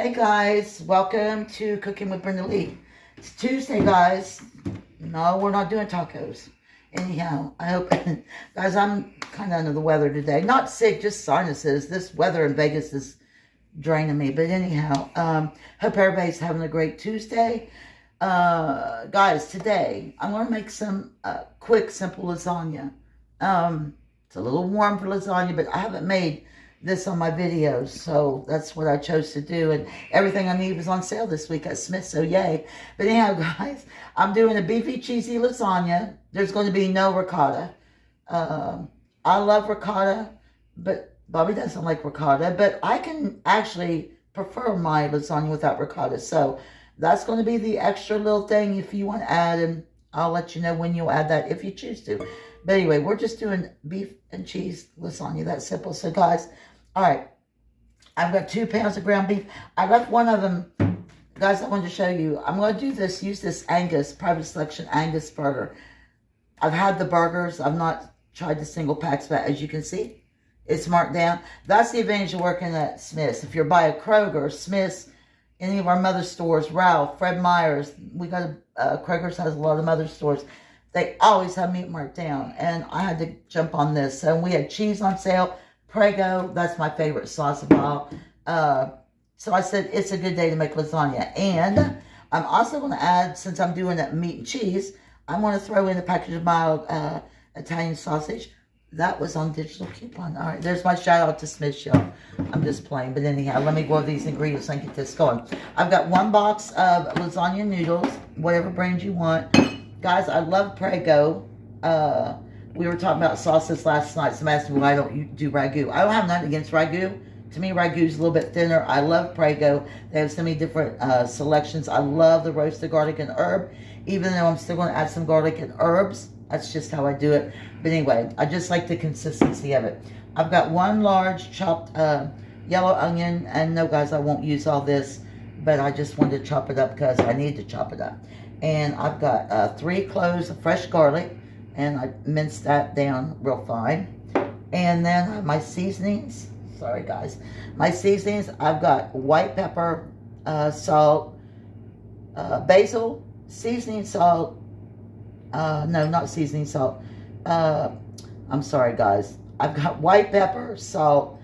Hey guys, welcome to Cooking with Brenda Lee. It's Tuesday, guys. No, we're not doing tacos. Anyhow, I hope, guys, I'm kind of under the weather today. Not sick, just sinuses. This weather in Vegas is draining me. But anyhow, hope everybody's having a great Tuesday. Guys, today I'm going to make some quick, simple lasagna. It's a little warm for lasagna, but I haven't made this on my videos, so that's what I chose to do, and everything I need was on sale this week at Smith's, so yay. But anyhow, guys, I'm doing a beefy cheesy lasagna. There's going to be no ricotta. I love ricotta, but Bobby doesn't like ricotta, but I can actually prefer my lasagna without ricotta, so that's going to be the extra little thing if you want to add, and I'll let you know when you'll add that if you choose to. But anyway, we're just doing beef and cheese lasagna. That's simple. So guys, all right, I've got 2 pounds of ground beef. I left one of them. Guys, I wanted to show you. I'm going to do this, use this Angus, private selection Angus burger. I've had the burgers. I've not tried the single packs, but as you can see, it's marked down. That's the advantage of working at Smith's. If you're by a Kroger, Smith's, any of our mother stores, Ralph, Fred Meyer's, we got Kroger's has a lot of mother stores. They always have meat marked down, and I had to jump on this. So we had cheese on sale, Prego, that's my favorite sauce of all. So I said it's a good day to make lasagna. And I'm also going to add, since I'm doing that meat and cheese, I'm going to throw in a package of mild Italian sausage. That was on digital coupon. All right, there's my shout out to Smith, y'all. I'm just playing. But anyhow, let me go over these ingredients and get this going. I've got 1 box of lasagna noodles, whatever brand you want. Guys, I love Prego. We were talking about sauces last night. Some asked me why I don't do ragu. I don't have nothing against ragu. To me, ragu is a little bit thinner. I love Prego. They have so many different selections. I love the roasted garlic and herb, even though I'm still going to add some garlic and herbs. That's just how I do it. But anyway, I just like the consistency of it. I've got 1 large chopped yellow onion. And no, guys, I won't use all this, but I just wanted to chop it up because I need to chop it up. And I've got 3 cloves of fresh garlic, and I minced that down real fine. And then my seasonings. Sorry, guys. My seasonings, I've got white pepper, salt, basil, seasoning salt. No, not seasoning salt. I'm sorry, guys. I've got white pepper, salt,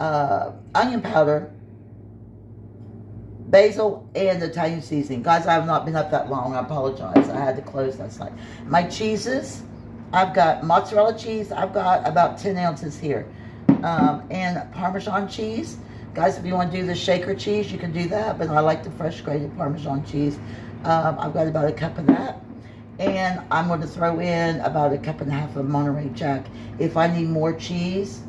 onion powder, basil, and Italian seasoning. Guys, I have not been up that long. I apologize. I had to close last night. My cheeses, I've got mozzarella cheese. I've got about 10 ounces here. And Parmesan cheese. Guys, if you want to do the shaker cheese, you can do that. But I like the fresh grated Parmesan cheese. I've got about 1 cup of that. And I'm going to throw in about 1.5 cups of Monterey Jack. If I need more cheese,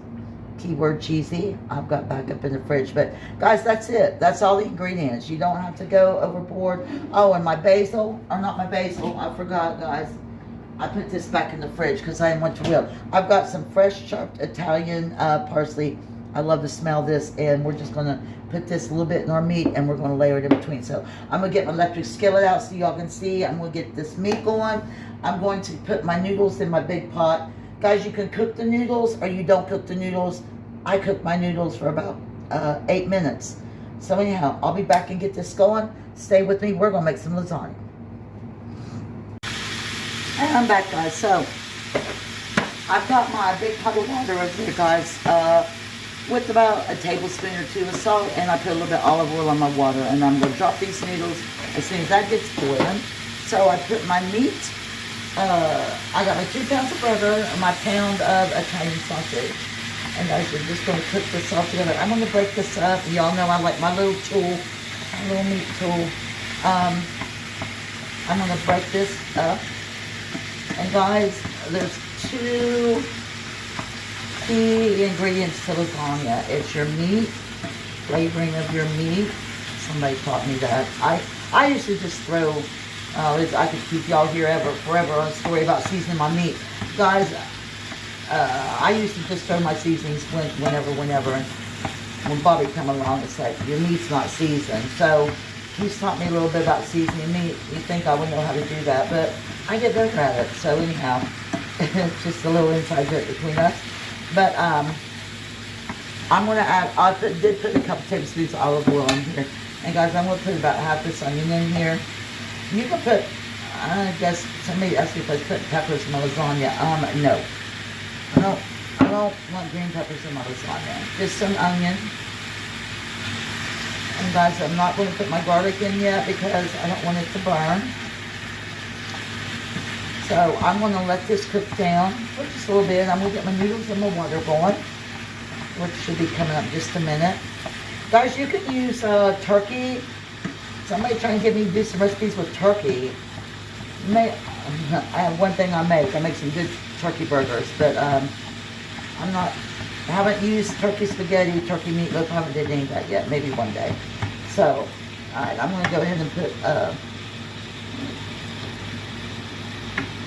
keyword cheesy, I've got backup in the fridge. But guys, that's it. That's all the ingredients. You don't have to go overboard. Oh, and my basil, or not my basil, I forgot, guys. I put this back in the fridge because I didn't want to will. I've got some fresh chopped Italian parsley. I love the smell of this, and we're just going to put this a little bit in our meat, and we're going to layer it in between. So I'm going to get my electric skillet out so y'all can see. I'm going to get this meat going. I'm going to put my noodles in my big pot. Guys, you can cook the noodles or you don't cook the noodles. I cook my noodles for about 8 minutes. So anyhow, I'll be back and get this going. Stay with me. We're going to make some lasagna. And I'm back, guys. So I've got my big pot of water over there, guys, with about a tablespoon or 2 of salt, and I put a little bit of olive oil on my water, and I'm going to drop these noodles as soon as that gets boiling. So I put my meat. I got my 2 pounds of burger and my pound of Italian sausage. And guys, we're just going to cook this all together. I'm going to break this up. Y'all know I like my little tool, my little meat tool. I'm going to break this up. And guys, there's 2 key ingredients to lasagna. It's your meat, flavoring of your meat. Somebody taught me that. I used to just throw, I could keep y'all here forever on a story about seasoning my meat. Guys, I used to just throw my seasonings whenever. And when Bobby come along, it's like, your meat's not seasoned. So he's taught me a little bit about seasoning meat. You think I would know how to do that, but I get better at it. So anyhow, it's just a little inside joke between us. But I'm going to add, did put a couple tablespoons of olive oil in here. And guys, I'm going to put about half this onion in here. You can put, I guess somebody asked me if I put peppers in my lasagna. No. I don't want green peppers in my lasagna. Just some onion. And guys, I'm not going to put my garlic in yet because I don't want it to burn. So I'm going to let this cook down for just a little bit. I'm going to get my noodles and my water going, which should be coming up in just a minute. Guys, you can use turkey. Somebody trying to get me to do some recipes with turkey. I have one thing I make some good turkey burgers, but I haven't used turkey spaghetti, turkey meatloaf. I haven't did any of that yet. Maybe one day. So, alright, I'm going to go ahead and put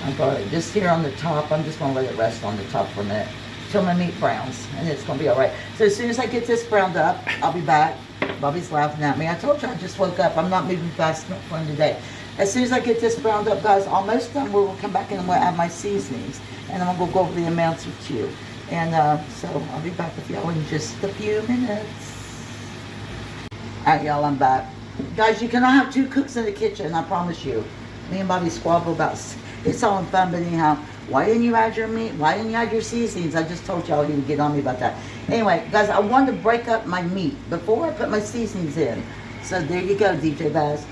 my garlic just here on the top. I'm just going to let it rest on the top for a minute till my meat browns, and it's going to be alright. So as soon as I get this browned up, I'll be back. Bobby's laughing at me. I told you I just woke up. I'm not moving fast enough for him today. As soon as I get this browned up, guys, almost done, we'll come back in and we'll add my seasonings. And I'm going to go over the amounts with you. And so I'll be back with y'all in just a few minutes. Alright, y'all, I'm back. Guys, you cannot have two cooks in the kitchen, I promise you. Me and Bobby squabble about, it's all in fun, but anyhow, why didn't you add your meat? Why didn't you add your seasonings? I just told y'all he would get on me about that. Anyway, guys, I wanted to break up my meat before I put my seasonings in. So there you go, DJ Bass.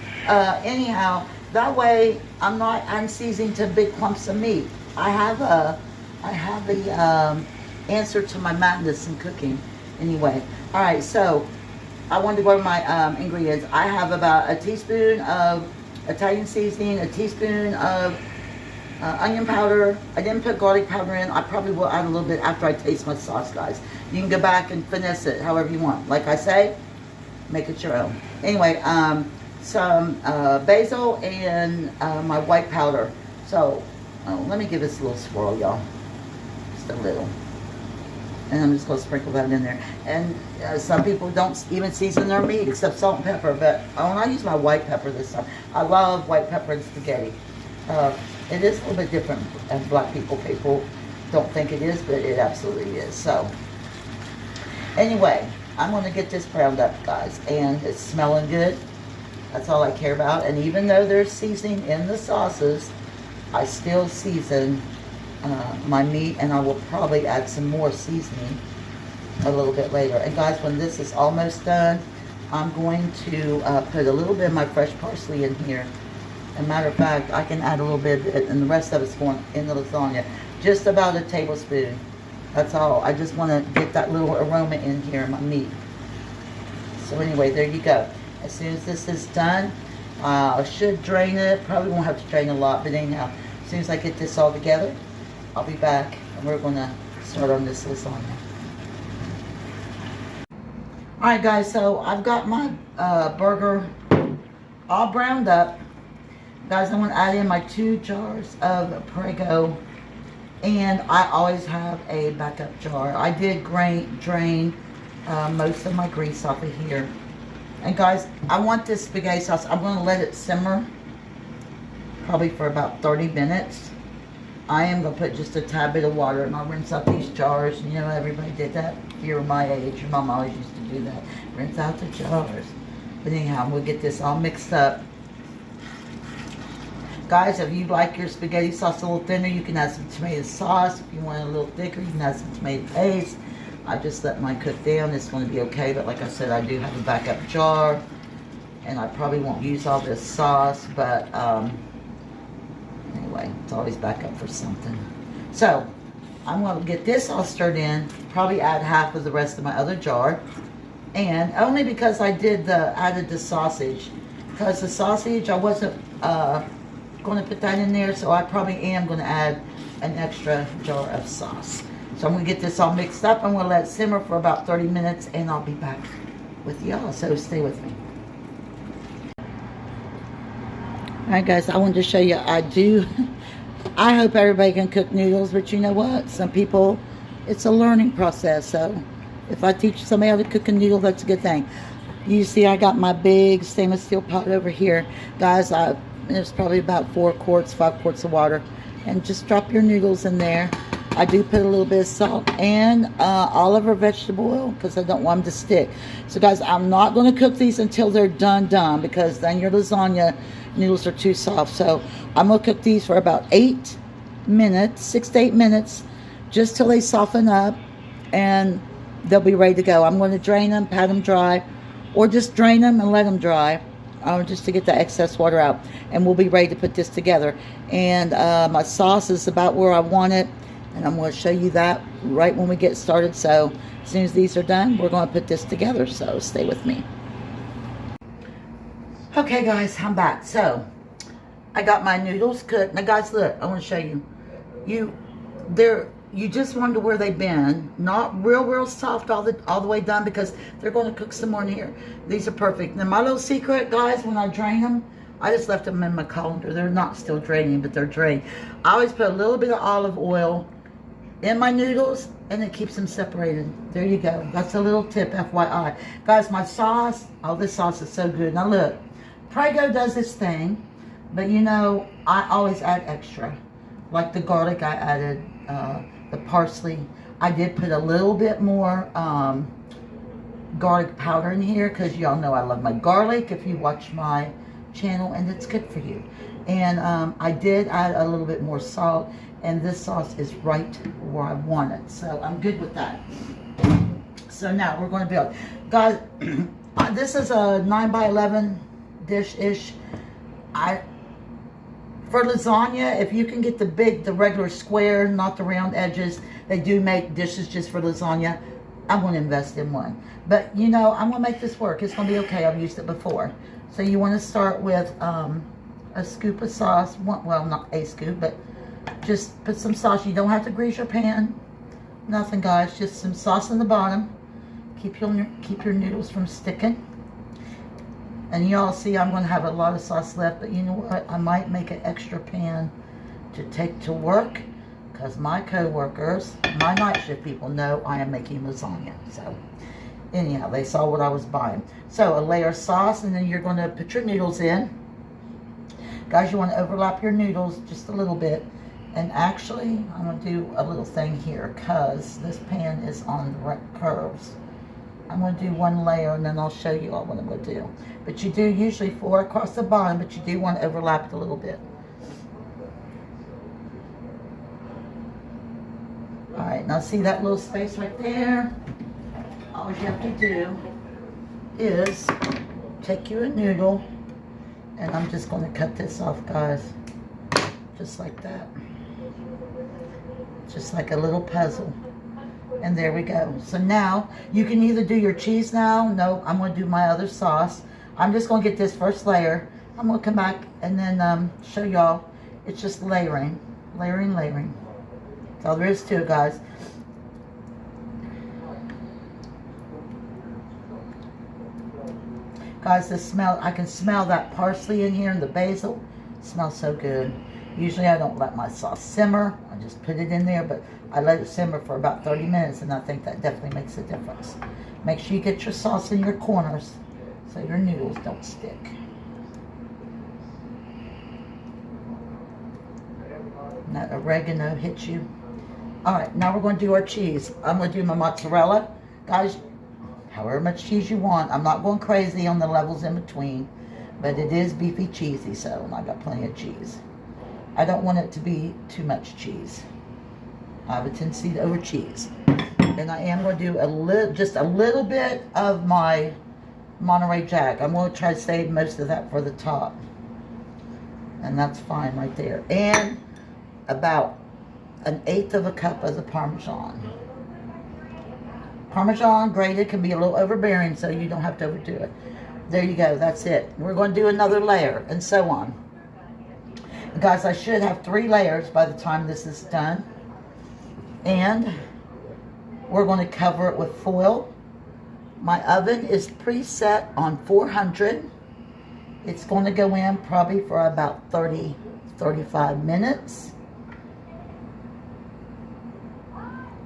Anyhow, that way I'm not unseasoning to big clumps of meat. I have the answer to my madness in cooking. Anyway, all right. So I wanted to go over my ingredients. I have about a teaspoon of Italian seasoning, a teaspoon of onion powder. I didn't put garlic powder in. I probably will add a little bit after I taste my sauce, guys. You can go back and finesse it however you want. Like I say, make it your own. Anyway, some basil and my white powder. So let me give this a little swirl, y'all. Just a little. And I'm just going to sprinkle that in there. And some people don't even season their meat except salt and pepper. But when I use my white pepper this time, I love white pepper and spaghetti. It is a little bit different as black people. People don't think it is, but it absolutely is. So, anyway, I'm going to get this browned up, guys. And it's smelling good. That's all I care about. And even though there's seasoning in the sauces, I still season my meat. And I will probably add some more seasoning a little bit later. And guys, when this is almost done, I'm going to put a little bit of my fresh parsley in here. As a matter of fact, I can add a little bit, and the rest of it's going in the lasagna. Just about a tablespoon. That's all. I just want to get that little aroma in here in my meat. So anyway, there you go. As soon as this is done, I should drain it. Probably won't have to drain a lot, but anyhow, as soon as I get this all together, I'll be back, and we're going to start on this lasagna. Alright guys, so I've got my burger all browned up. Guys, I'm going to add in my 2 jars of Prego, and I always have a backup jar. I did drain most of my grease off of here. And guys, I want this spaghetti sauce, I'm going to let it simmer probably for about 30 minutes. I am going to put just a tad bit of water, and I'll rinse out these jars. You know, everybody did that. If you're my age, your mom always used to do that. Rinse out the jars. But anyhow, we'll get this all mixed up. Guys, if you like your spaghetti sauce a little thinner, you can add some tomato sauce. If you want it a little thicker, you can add some tomato paste. I just let mine cook down. It's going to be okay, but like I said, I do have a backup jar. And I probably won't use all this sauce, but anyway, it's always backup for something. So, I'm going to get this all stirred in, probably add half of the rest of my other jar. And only because I added the sausage. Because the sausage, I wasn't going to put that in there, so I probably am going to add an extra jar of sauce. So I'm going to get this all mixed up. I'm going to let it simmer for about 30 minutes, and I'll be back with y'all, so stay with me. Alright guys, I wanted to show you, I hope everybody can cook noodles, but you know what? Some people, it's a learning process, so if I teach somebody how to cook a noodle, that's a good thing. You see I got my big stainless steel pot over here. Guys, there's probably about 5 quarts of water. And just drop your noodles in there. I do put a little bit of salt and olive or vegetable oil because I don't want them to stick. So guys, I'm not going to cook these until they're done because then your lasagna noodles are too soft. So I'm going to cook these for about 8 minutes, 6 to 8 minutes, just till they soften up and they'll be ready to go. I'm going to drain them, pat them dry, or just drain them and let them dry. Just to get the excess water out, and we'll be ready to put this together. And my sauce is about where I want it, and I'm going to show you that right when we get started. So as soon as these are done, we're going to put this together, so stay with me. Okay guys, I'm back. So I got my noodles cooked. Now guys, look, I want to show you. You just wonder where they've been. Not real soft all the way done because they're going to cook some more in here. These are perfect. Now my little secret, guys, when I drain them, I just left them in my colander. They're not still draining, but they're drained. I always put a little bit of olive oil in my noodles and it keeps them separated. There you go. That's a little tip, FYI. Guys, my sauce, oh, this sauce is so good. Now look, Prego does this thing, but you know, I always add extra. Like the garlic, I added the parsley. I did put a little bit more garlic powder in here because y'all know I love my garlic if you watch my channel, and it's good for you. And I did add a little bit more salt, and this sauce is right where I want it. So I'm good with that. So now we're going to build. Guys, this is a 9 by 11 dish-ish. For lasagna, if you can get the regular square, not the round edges, they do make dishes just for lasagna. I'm going to invest in one. But, you know, I'm going to make this work. It's going to be okay. I've used it before. So you want to start with a scoop of sauce. Well, not a scoop, but just put some sauce. You don't have to grease your pan. Nothing, guys. Just some sauce in the bottom. Keep your noodles from sticking. And y'all see I'm going to have a lot of sauce left, but you know what? I might make an extra pan to take to work because my co-workers, my night shift people know I am making lasagna. So anyhow, they saw what I was buying. So a layer of sauce, and then you're going to put your noodles in. Guys, you want to overlap your noodles just a little bit. And actually, I'm going to do a little thing here because this pan is on direct curves. I'm going to do one layer and then I'll show you all what I'm going to do. But you do usually 4 across the bottom, but you do want to overlap it a little bit. Alright, now see that little space right there? All you have to do is take your noodle, and I'm just going to cut this off, guys. Just like that. Just like a little puzzle. And there we go. So now, you can either do your cheese now. No, I'm going to do my other sauce. I'm just going to get this first layer. I'm going to come back and then show y'all. It's just layering. Layering. That's all there is to it, guys. Guys, the smell, I can smell that parsley in here and the basil. It smells so good. Usually I don't let my sauce simmer. I just put it in there, but I let it simmer for about 30 minutes, and I think that definitely makes a difference. Make sure you get your sauce in your corners so your noodles don't stick. And that oregano hits you. Alright, now we're going to do our cheese. I'm going to do my mozzarella. Guys, however much cheese you want. I'm not going crazy on the levels in between, but it is beefy cheesy, so I got plenty of cheese. I don't want it to be too much cheese. I have a tendency to over cheese. And I am going to do just a little bit of my Monterey Jack. I'm going to try to save most of that for the top. And that's fine right there. And about 1/8 of a cup of the Parmesan. Parmesan grated can be a little overbearing, so you don't have to overdo it. There you go. That's it. We're going to do another layer, and so on. Guys, I should have 3 layers by the time this is done. And we're going to cover it with foil. My oven is preset on 400. It's going to go in probably for about 35 minutes.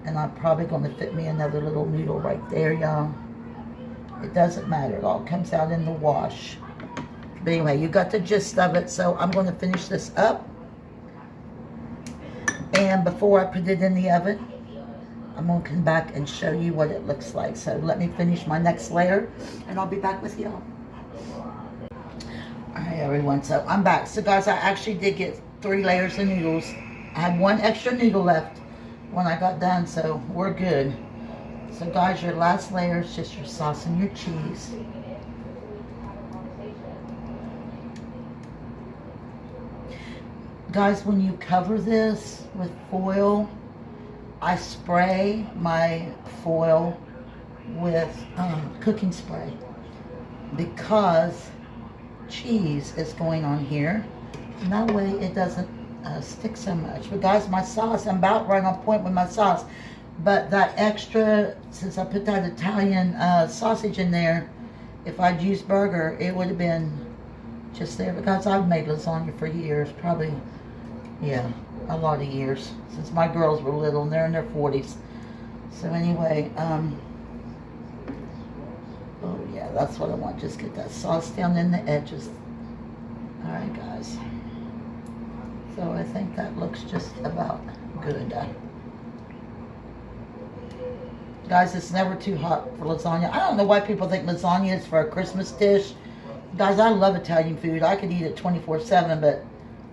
And I'm probably going to fit me another little noodle right there, y'all. It doesn't matter. It all comes out in the wash. But anyway, you got the gist of it. So I'm going to finish this up. And before I put it in the oven, I'm going to come back and show you what it looks like. So let me finish my next layer and I'll be back with y'all. Alright everyone, so I'm back. So guys, I actually did get 3 layers of noodles. I had 1 extra noodle left when I got done, so we're good. So guys, your last layer is just your sauce and your cheese. Guys, when you cover this with foil, I spray my foil with cooking spray because cheese is going on here, and that way it doesn't stick so much. But guys, my sauce, I'm about right on point with my sauce, but that extra, since I put that Italian sausage in there, if I'd used burger, it would have been just there. Because I've made lasagna for years, probably, yeah, a lot of years, since my girls were little and they're in their 40s. So anyway, oh yeah, that's what I want. Just get that sauce down in the edges. Alright guys. So I think that looks just about good. Guys, it's never too hot for lasagna. I don't know why people think lasagna is for a Christmas dish. Guys, I love Italian food. I could eat it 24/7, but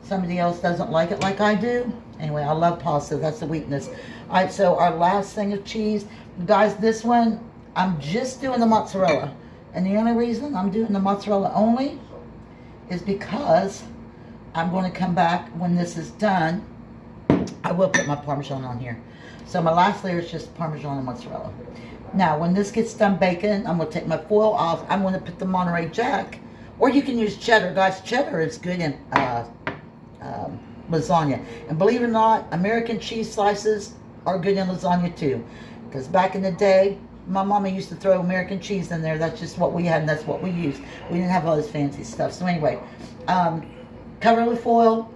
somebody else doesn't like it like I do. Anyway, I love pasta. That's the weakness. Alright, so our last thing of cheese. Guys, this one, I'm just doing the mozzarella. And the only reason I'm doing the mozzarella only is because I'm going to come back when this is done. I will put my Parmesan on here. So my last layer is just Parmesan and mozzarella. Now, when this gets done baking, I'm going to take my foil off. I'm going to put the Monterey Jack. Or you can use cheddar. Guys, cheddar is good in lasagna. And believe it or not, American cheese slices are good in lasagna too. Because back in the day, my mama used to throw American cheese in there. That's just what we had and that's what we used. We didn't have all this fancy stuff. So anyway, cover with foil,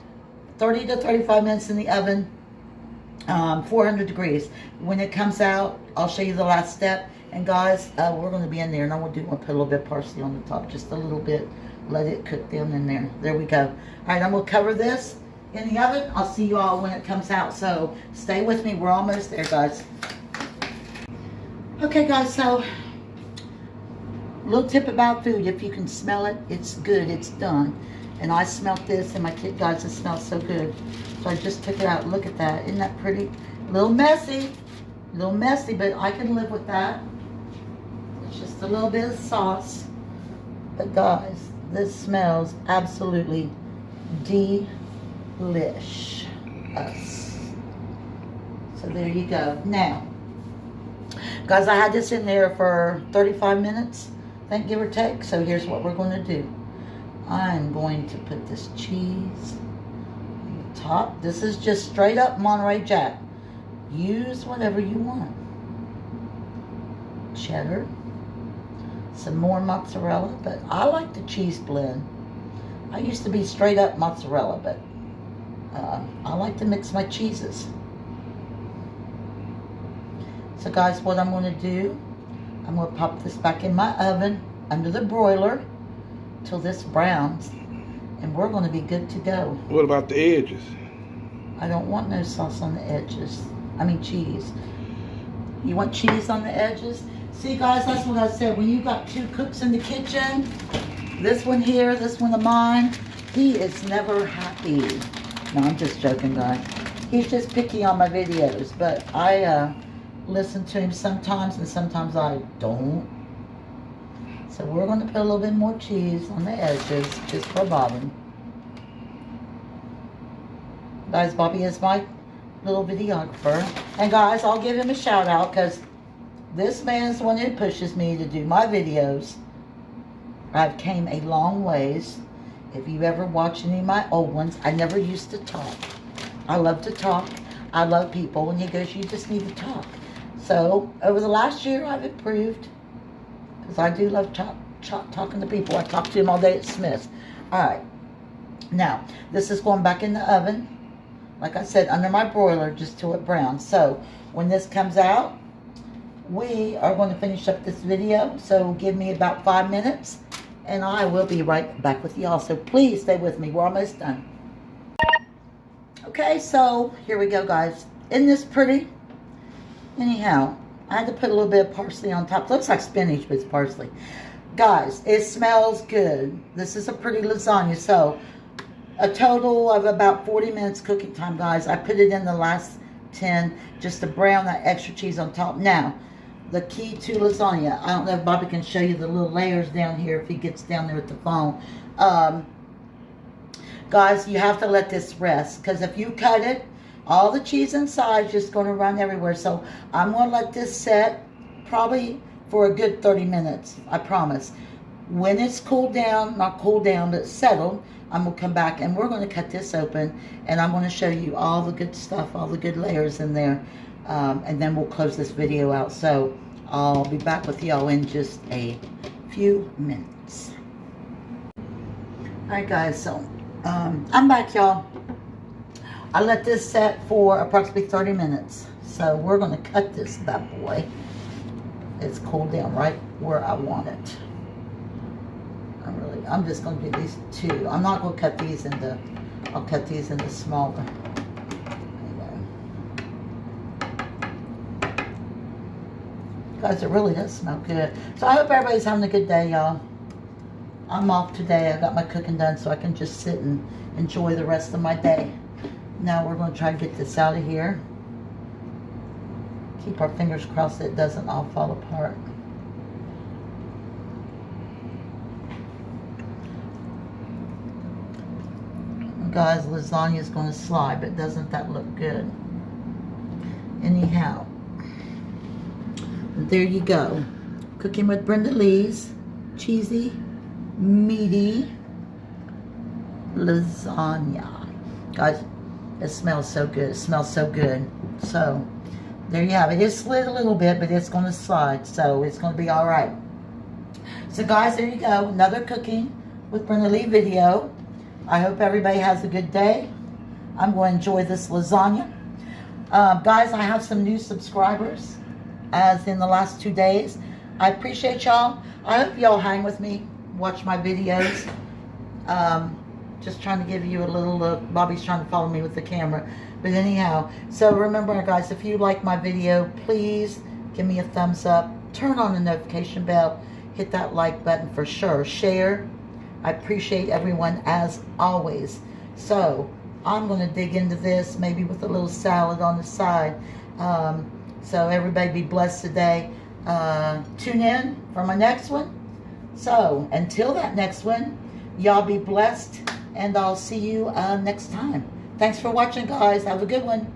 30 to 35 minutes in the oven, 400 degrees. When it comes out, I'll show you the last step. And guys, we're going to be in there, and I'm going to put a little bit of parsley on the top, just a little bit. Let it cook down in there. There we go. All right, I'm going to cover this in the oven. I'll see you all when it comes out. So stay with me. We're almost there, guys. Okay, guys, so little tip about food. If you can smell it, it's good. It's done. And I smelled this, and my kid, guys, it smells so good. So I just took it out. Look at that. Isn't that pretty? A little messy, but I can live with that. It's just a little bit of sauce. But guys, this smells absolutely delicious. So there you go. Now, guys, I had this in there for 35 minutes, I think, give or take. So here's what we're going to do. I'm going to put this cheese on the top. This is just straight up Monterey Jack. Use whatever you want. Cheddar. Some more mozzarella, but I like the cheese blend. I used to be straight up mozzarella, but I like to mix my cheeses. So guys, what I'm going to do, I'm going to pop this back in my oven under the broiler till this browns, and we're going to be good to go. What about the edges? I don't want no sauce on the edges. I mean cheese. You want cheese on the edges? See guys, that's what I said. When you got 2 cooks in the kitchen, this one here, this one of mine, he is never happy. No, I'm just joking, guys. He's just picky on my videos, but I listen to him sometimes and sometimes I don't. So we're going to put a little bit more cheese on the edges just for Bobbin. Guys, Bobby is my little videographer. And guys, I'll give him a shout out because this man is the one who pushes me to do my videos. I've came a long ways. If you ever watch any of my old ones, I never used to talk. I love to talk. I love people. And he goes, you just need to talk. So over the last year, I've improved. Because I do love talking to people. I talk to him all day at Smith's. Alright. Now, this is going back in the oven. Like I said, under my broiler, just till it browns. So, when this comes out, we are going to finish up this video. So, give me about 5 minutes. And I will be right back with y'all. So, please stay with me. We're almost done. Okay, so here we go, guys. Isn't this pretty? Anyhow, I had to put a little bit of parsley on top. Looks like spinach, but it's parsley. Guys, it smells good. This is a pretty lasagna. So, a total of about 40 minutes cooking time, guys. I put it in the last 10 just to brown that extra cheese on top. Now, the key to lasagna. I don't know if Bobby can show you the little layers down here if he gets down there with the phone. Guys, you have to let this rest, because if you cut it, all the cheese inside is just going to run everywhere. So I'm going to let this set probably for a good 30 minutes, I promise. When it's cooled down, not cooled down, but settled, I'm going to come back and we're going to cut this open, and I'm going to show you all the good stuff, all the good layers in there, and then we'll close this video out. So I'll be back with y'all in just a few minutes. Alright guys, so I'm back, y'all. I let this set for approximately 30 minutes. So we're going to cut this bad boy. It's cooled down right where I want it. I'm just going to do these two. I'm not going to cut these into, I'll cut these into smaller. Guys, it really does smell good. So I hope everybody's having a good day, y'all. I'm off today. I got my cooking done so I can just sit and enjoy the rest of my day. Now we're going to try to get this out of here. Keep our fingers crossed that it doesn't all fall apart. Guys, lasagna is going to slide, but doesn't that look good? Anyhow, there you go. Cooking with Brenda Lee's cheesy, meaty lasagna. Guys, it smells so good. It smells so good. So, there you have it. It slid a little bit, but it's going to slide, so it's going to be all right. So, guys, there you go. Another cooking with Brenda Lee video. I hope everybody has a good day. I'm going to enjoy this lasagna. Guys, I have some new subscribers, as in the last 2 days. I appreciate y'all. I hope y'all hang with me, watch my videos. Just trying to give you a little look. Bobby's trying to follow me with the camera. But anyhow, so remember, guys, if you like my video, please give me a thumbs up. Turn on the notification bell. Hit that like button for sure. Share. I appreciate everyone as always. So I'm going to dig into this, maybe with a little salad on the side. So everybody be blessed today. Tune in for my next one. So until that next one, y'all be blessed, and I'll see you next time. Thanks for watching, guys. Have a good one.